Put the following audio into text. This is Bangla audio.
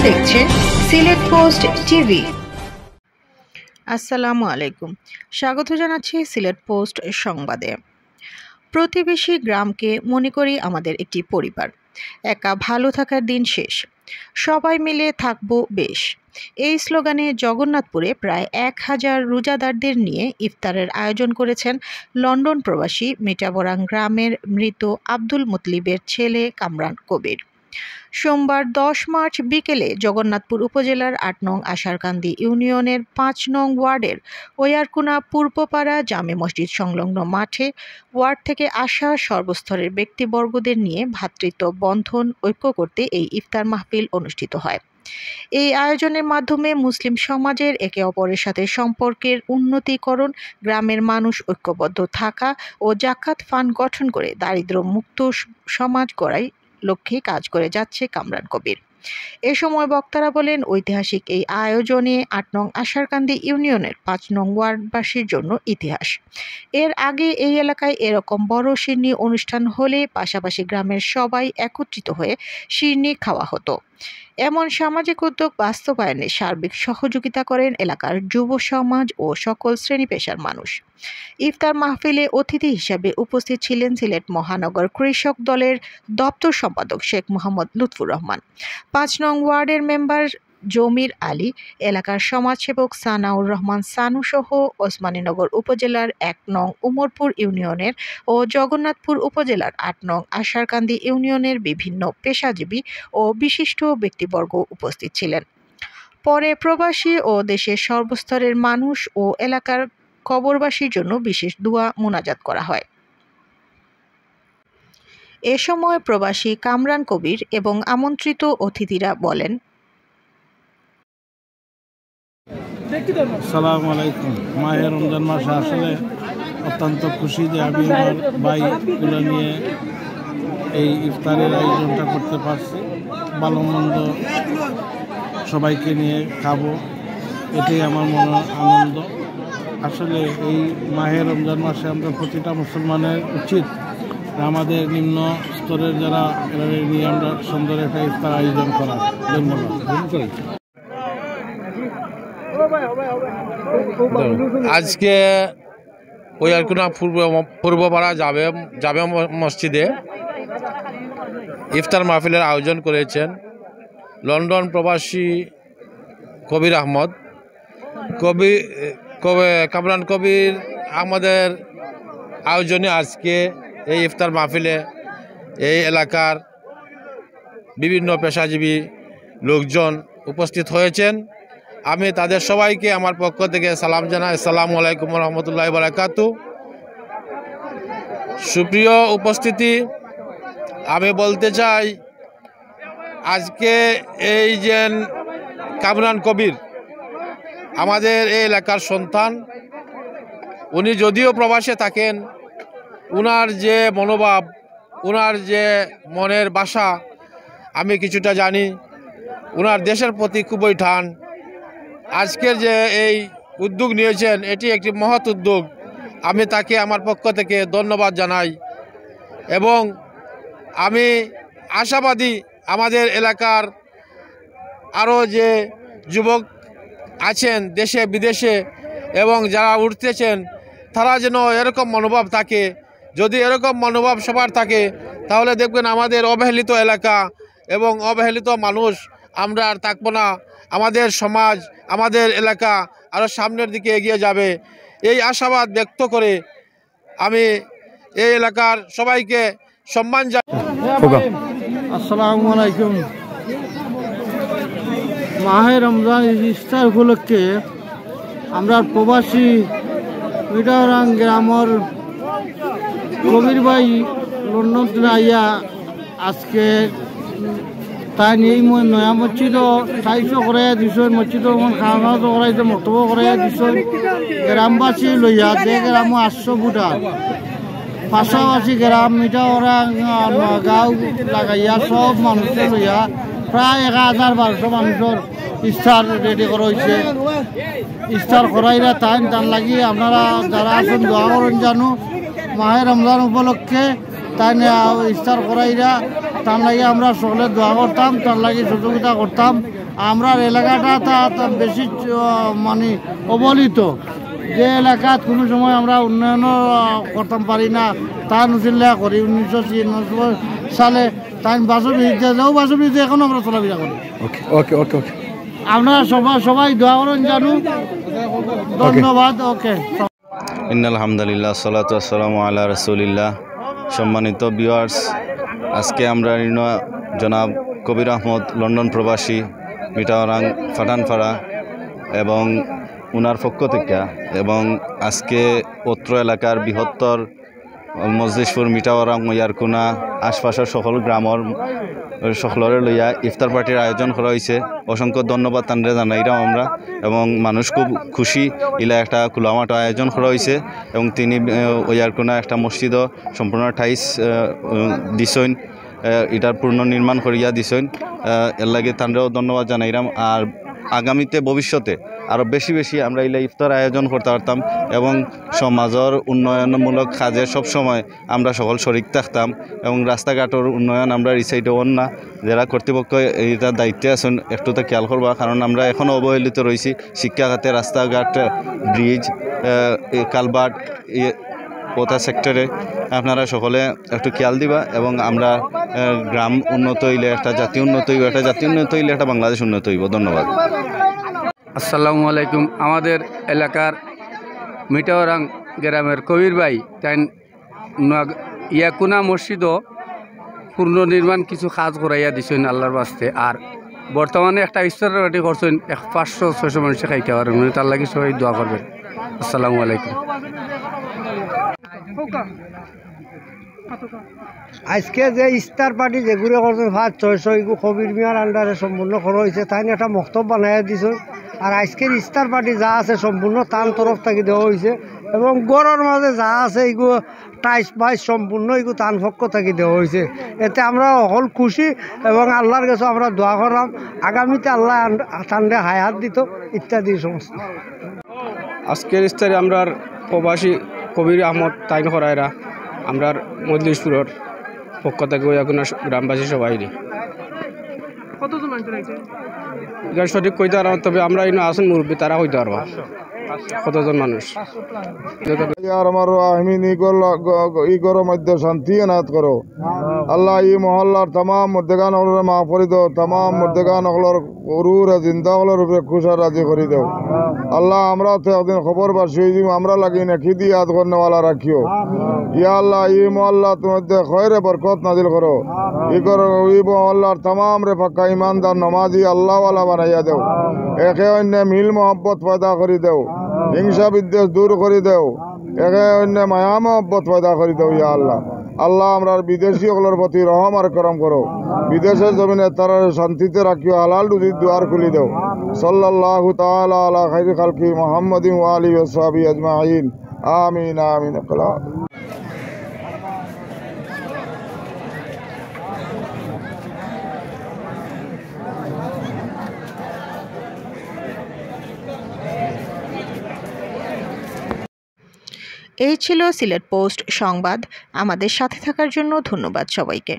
দেখছেন সিলেট পোস্ট টিভি। আসসালামু আলাইকুম, স্বাগত জানাচ্ছি সিলেট পোস্ট সংবাদে। প্রতিবেশী গ্রামকে মনে করি আমাদের একটি পরিবার। একা ভালো থাকার দিন শেষ, সবাই মিলে থাকবো বেশ। এই স্লোগানে জগন্নাথপুরে প্রায় 1000 রোজাদারদের নিয়ে ইফতারের আয়োজন করেছেন লন্ডন প্রবাসী মিঠাবরাং গ্রামের মৃত আব্দুল মুতলিবের ছেলে কামরান কবির। সোমবার 10 মার্চ বিকেলে জগন্নাথপুর উপজেলার 8 নং আশারকান্দি ইউনিয়নের 5 নং ওয়ার্ডের ওয়ারকুনা পূর্বপাড়া জামে মসজিদ সংলগ্ন মাঠে ওয়ার্ড থেকে আসা সর্বস্তরের ব্যক্তিবর্গদের নিয়ে ভ্রাতৃত্ব বন্ধন ঐক্য করতে এই ইফতার মাহফিল অনুষ্ঠিত হয়। এই আয়োজনের মাধ্যমে মুসলিম সমাজের একে অপরের সাথে সম্পর্কের উন্নতিকরণ, গ্রামের মানুষ ঐক্যবদ্ধ থাকা ও জাকাত ফান্ড গঠন করে দারিদ্র্য মুক্ত সমাজ গড়াই লক্ষ্যে কাজ করে যাচ্ছে কামরান কবির। এ সময় বক্তারা বলেন, ঐতিহাসিক এই আয়োজনে 8 নং আশারকান্দি ইউনিয়নের 5 নং ওয়ার্ডবাসীর জন্য ইতিহাস। এর আগে এই এলাকায় এরকম বড় শিরনি অনুষ্ঠান হলে পাশাপাশি গ্রামের সবাই একত্রিত হয়ে শিরনি খাওয়া হতো। এমন সামাজিক উদ্যোগ বাস্তবায়নে সার্বিক সহযোগিতা করেন এলাকার যুব সমাজ ও সকল শ্রেণী পেশার মানুষ। ইফতার মাহফিলে অতিথি হিসেবে উপস্থিত ছিলেন সিলেট মহানগর কৃষক দলের দপ্তর সম্পাদক শেখ মোহাম্মদ লুৎফুর রহমান, 5 নং ওয়ার্ডের মেম্বার জমির আলী, এলাকার সমাজসেবক সানাউর রহমান সানু সহ ওসমানীনগর উপজেলার 1 নং উমরপুর ইউনিয়নের ও জগন্নাথপুর উপজেলার 8 নং আশারকান্দি ইউনিয়নের বিভিন্ন পেশাজীবী ও বিশিষ্ট ব্যক্তিবর্গ উপস্থিত ছিলেন। পরে প্রবাসী ও দেশের সর্বস্তরের মানুষ ও এলাকার কবরবাসীর জন্য বিশেষ দোয়া মোনাজাত করা হয়। এ সময় প্রবাসী কামরান কবির এবং আমন্ত্রিত অতিথিরা বলেন, আসসালামু আলাইকুম। মাহে রমজান মাসে আসলে অত্যন্ত খুশি যে আমি আমার ভাইগুলো নিয়ে এই ইফতারের আয়োজনটা করতে পারছি। ভালো মন্দ সবাইকে নিয়ে খাবো, এটাই আমার মনে আনন্দ। আসলে এই মাহে রমজান মাসে আমরা প্রতিটা মুসলমানের উচিত আমাদের নিম্ন স্তরের যারা এরা নিয়ে আমরা সুন্দর একটা ইফতার আয়োজন করা। ধন্যবাদ। আজকে ওয়ারকুনা পূর্বপাড়া জামে মসজিদে ইফতার মাহফিলের আয়োজন করেছেন লন্ডন প্রবাসী কবির আহমদ কামরান কবির আমাদের আয়োজনে আজকে এই ইফতার মাহফিলে এই এলাকার বিভিন্ন পেশাজীবী লোকজন উপস্থিত হয়েছেন। আমি তাদের সবাইকে আমার পক্ষ থেকে সালাম জানাই। আসসালামু আলাইকুম রহমতুল্লাহি ওয়া বারাকাতুহু। সুপ্রিয় উপস্থিতি, আমি বলতে চাই আজকে এই যে কামরান কবির আমাদের এই এলাকার সন্তান, উনি যদিও প্রবাসে থাকেন, উনার যে মনোভাব, উনার যে মনের ভাষা আমি কিছুটা জানি। উনার দেশের প্রতি খুবই টান। আজকের যে এই উদ্যোগ নিয়েছেন এটি একটি মহৎ উদ্যোগ। আমি তাকে আমার পক্ষ থেকে ধন্যবাদ জানাই এবং আমি আশাবাদী আমাদের এলাকার আরও যে যুবক আছেন দেশে বিদেশে এবং যারা উঠতেছেন তারা যেন এরকম মনোভাব থাকে। যদি এরকম মনোভাব সবার থাকে তাহলে দেখবেন আমাদের অবহেলিত এলাকা এবং অবহেলিত মানুষ আমরা আর থাকবো না। আমাদের সমাজ, আমাদের এলাকা আরও সামনের দিকে এগিয়ে যাবে। এই আশাবাদ ব্যক্ত করে আমি এই এলাকার সবাইকে সম্মান জানাই। আসসালামু আলাইকুম। মাহে রমজান ইফতার উপলক্ষে আমরা প্রবাসী মিঠাবরাং গ্রামের কবির ভাই লন্ডন আইয়া আজকে তাই নিয়ে নয়া মসজিদও সাইজও করাইয়া দিছেন, মসজিদও খাওয়া তো করাইছে, মক্তব্য করাইয়া দিছেন। গ্রামবাসী লইয়া যে গ্রাম 800 ফুটার পাশাপাশি গ্রাম মিঠাবরাং গাঁও লাগাইয়া সব মানুষকে লইয়া প্রায় 1000-1200 মানুষের ইফতার রেডি করা হয়েছে। ইফতার করাইরা টান লাগি আপনারা যারা আছেন দোয়া করেন জানো মাহে রমজান উপলক্ষে তাই ইফতার করাইরা তার লাগে আমরা সকলে দোয়া করতাম, তার লাগে সহযোগিতা করতাম। আমরা এলাকাটা তা বেশি মানে অবহেলিত, যে এলাকাত কোনো সময় আমরা উন্নয়নও করতাম পারি না, তা নচিল্লা করি 1996 সালে তাই বাসবিতে যাও, বাসবিতে এখনও আমরা চলাফেরা করি। ওকে ওকে ওকে ওকে আমরা সবাই দোয়া করেন জানু। ধন্যবাদ। ওকে। ইন্নাল হামদুলিল্লাহ সালাতু আসসালামু আলা রাসূলিল্লাহ। সম্মানিত ভিউয়ার্স, আজকে আমরা জনাব কবির আহমদ লন্ডন প্রবাসী মিটাওরাং ফাটানপাড়া এবং উনার পক্ষ থেকে এবং আজকে অত্র এলাকার বৃহত্তর মজলিশপুর মিটাওরাং ময়ারকুনা আশপাশের সকল গ্রামের সকলরে লইয়া ইফতার পার্টির আয়োজন করা হয়েছে। অসংখ্য ধন্যবাদ তানরে জানাইলাম আমরা, এবং মানুষ খুব খুশি ইলা একটা খোলামাঠ আয়োজন করা হয়েছে এবং তিনি ওয়ারকুনা একটা মসজিদও সম্পূর্ণ ঠাইস দিছেন, এটার পুনর্নির্মাণ করিয়া দিছেন। এর লাগে তানরেও ধন্যবাদ জানাইলাম। আর আগামীতে ভবিষ্যতে আরও বেশি আমরা ইলা ইফতার আয়োজন করতে পারতাম এবং সমাজের উন্নয়নমূলক কাজে সবসময় আমরা সকল শরিক থাকতাম এবং রাস্তাঘাটের উন্নয়ন আমরা এই সাইডে না, যারা কর্তৃপক্ষ এইটার দায়িত্বে আছেন একটু তো খেয়াল করবা, কারণ আমরা এখনও অবহেলিত রয়েছি। শিক্ষা খাতে রাস্তাঘাট, ব্রিজ, কালভার্ট, কোথা সেক্টরে আপনারা সকলে একটু খেয়াল দিবা এবং আমরা গ্রাম উন্নত হইলে একটা জাতি উন্নত হইব, একটা জাতি উন্নত হইলে একটা বাংলাদেশ উন্নত হইব। ধন্যবাদ। আসসালামু আলাইকুম। আমাদের এলাকার মিটাওরাং গ্রামের কবির ভাই তাই ইয়াকুনা মসজিদও পুনর্নির্মাণ কিছু কাজ করাইয়া দিছেন আল্লাহর বাস্তে। আর বর্তমানে একটা ইফতার পার্টি করছেন 500-600 মানুষে খাইতে পারেন, তার লাগে সবাই দোয়া করবেন। আসসালামু আলাইকুম। আজকে যে ইফতার পার্টি যেগুলো করছেন 500-600 এগুলো কবির মিয়ার আন্ডারে সম্পূর্ণ করা হয়েছে, তাই একটা মক্তব বানাইয়া দিছে। আর আজকের ইফতার পার্টি যা আছে সম্পূর্ণ তার তরফ থেকে দেওয়া হয়েছে এবং গড়ের মাঝে যা আছে এগুলো টাইস বাইস সম্পূর্ণ এগুলো তার পক্ষ থেকে দেওয়া হয়েছে। এতে আমরা অকল খুশি এবং আল্লাহর কাছে আমরা দোয়া করলাম আগামীতে আল্লাহ ঠান্ডা হায়াত দিত ইত্যাদি সমস্ত। আজকের ইফতারে আমরা প্রবাসী কবির আহমদ তাইন করাইরা আমরা মজলিশপুরের পক্ষ থেকে ইয়াকুনা গ্রামবাসী সবাই এখানে সঠিক কইতে পারবো, তবে আমরা এখানে আসেন মুরব্বী তারা হইতে পারবো কতজন মানুষ। ইগরের মধ্যে শান্তি এনায়ত করো আল্লাহ। ই মহল্লার তাম মুর্দেগান হলরে মাফ করে দেও, তাম মুর্দেগান হলর উরুরে জিন্দা হলর উপরে খুশার রাজি করে দেও আল্লাহ। আমরা তো একদিন খবর পাচ্ছি আমরা লাগি না খিদি ইয়াদ করনেওয়ালা রাখিও ইয়া আল্লাহ। ই মহল্লার মধ্যে খয়রে বরকত নাজিল করো। ই মহল্লার তাম রে পাক্কা ইমানদার নমাজি আল্লাহওয়ালা বানাইয়া দেও। একে অন্য মিল মহব্বত পয়দা করে দেও, হিংসা বিদ্বেষ দূর করে দেও, একে অন্য মায়া মহব্বত পয়দা করে দেও ইয়া আল্লাহ। আল্লাহ আমরা বিদেশি সকলের প্রতি রহম আর করম করো, বিদেশের জমিনে তারা শান্তিতে রাখিও, হালাল রুজির দুয়ার খুলি দেও। সাল্লাল্লাহু তাআলা আলা খাইরি খালকি মুহাম্মাদিন ওয়া আলিহি ওয়া সাহবিহি আজমাইন। আমিন আমিন। এই ছিল সিলেট পোস্ট সংবাদ। আমাদের সাথে থাকার জন্য ধন্যবাদ সবাইকে।